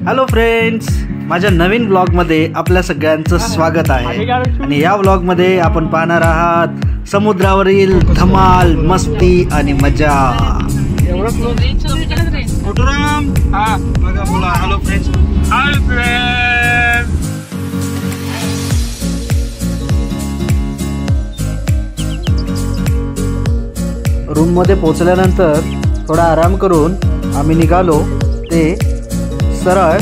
Hello friends, माझ्या नवीन ब्लॉगमध्ये आपल्या सगळ्यांचं स्वागत आहे. आणि या ब्लॉगमध्ये आपण पाहणार आहात समुद्रावरील धमाल, मस्ती आणि मजा. Hello friends. रूम मध्ये पोहोचल्यानंतर थोडा आराम करून आम्ही निघालो ते सरळ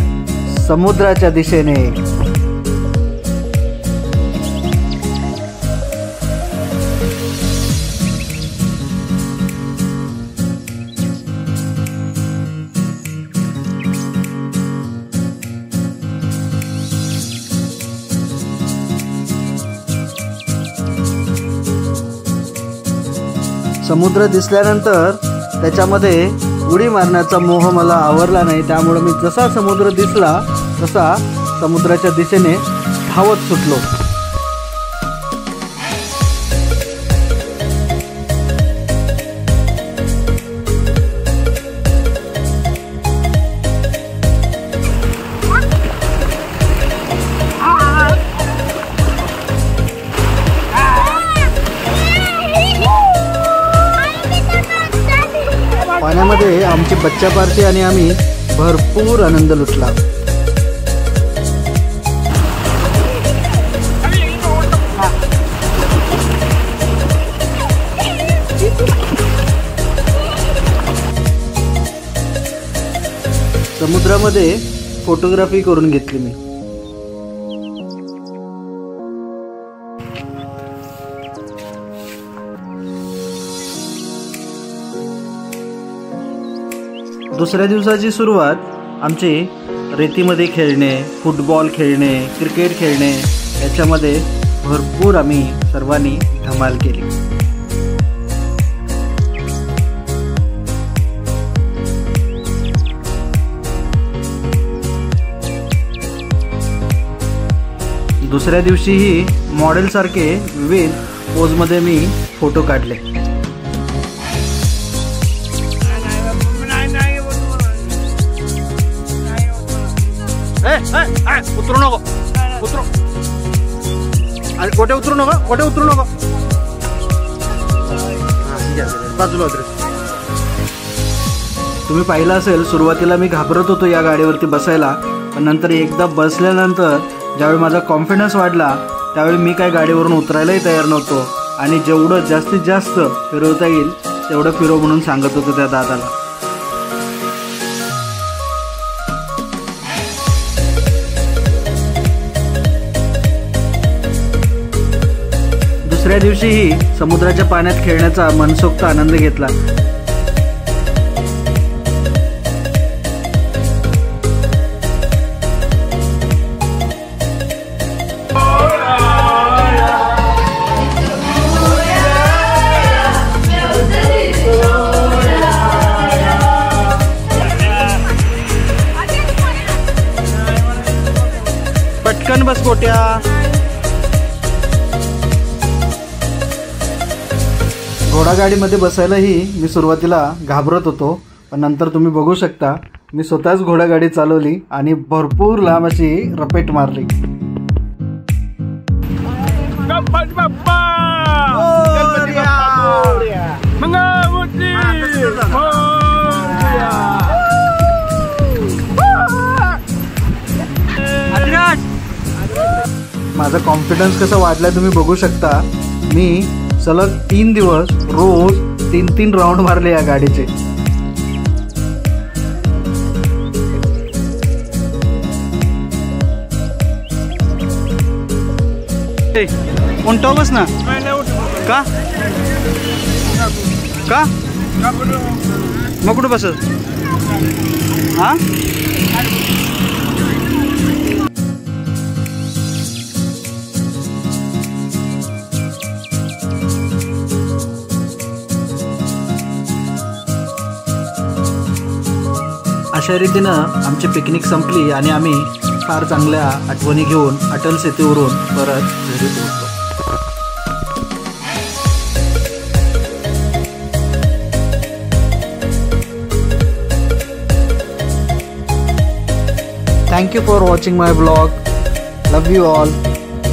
समुद्राच्या दिशेने. समुद्र दिसल्यानंतर त्याच्यामध्ये उडी मारण्याचा मोह मला आवरला नाही, त्यामुळे मी जसा समुद्र दिसला तसा समुद्राच्या दिशेने धावत सुटलो. पाण्यामध्ये आमची बच्चा पार्टी आणि आम्ही भरपूर आनंद लुटला. समुद्रामध्ये फोटोग्राफी करून घेतली मी. दुसऱ्या दिवसाची सुरुवात आमची रेतीमध्ये खेळणे, फुटबॉल खेळणे, क्रिकेट खेळणे याच्यामध्ये भरपूर आम्ही सर्वांनी धमाल केली. दुसऱ्या दिवशीही मॉडेलसारखे विविध पोजमध्ये मी फोटो काढले. उतरू नको, उतरू. अरे कोठे उतरू नको, कोठे उतरू नको. बाजूला उतरे. तुम्ही पाहिलं असेल, सुरुवातीला मी घाबरत होतो या गाडीवरती बसायला, पण नंतर एकदा बसल्यानंतर ज्यावेळी माझा कॉन्फिडन्स वाढला त्यावेळी मी काय गाडीवरून उतरायलाही तयार नव्हतो. आणि जेवढं जास्तीत जास्त फिरवता येईल तेवढं फिरव म्हणून सांगत होतो त्या दादाला. दुसऱ्या दिवशीही समुद्राच्या पाण्यात खेळण्याचा मनसोक्त आनंद घेतला. पटकन बस कोट्या. घोडागाडीमध्ये बसायलाही मी सुरुवातीला घाबरत होतो, पण नंतर तुम्ही बघू शकता मी स्वतःच घोडागाडी चालवली आणि भरपूर लांब अशी रपेट मारली. माझा कॉन्फिडन्स कसा वाढला तुम्ही बघू शकता. मी सलग 3 दिवस रोज 3 राऊंड मारले या गाडीचे. उंटाव बस ना. का का मग कुठं बसत. हा अशा रीतीनं आमची पिकनिक संपली आणि आम्ही फार चांगल्या आठवणी घेऊन अटल सेतूवरून परत घरी पोहोचलो. Thank you for watching my vlog. Love you all.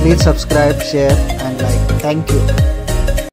Please subscribe, share and like. Thank you.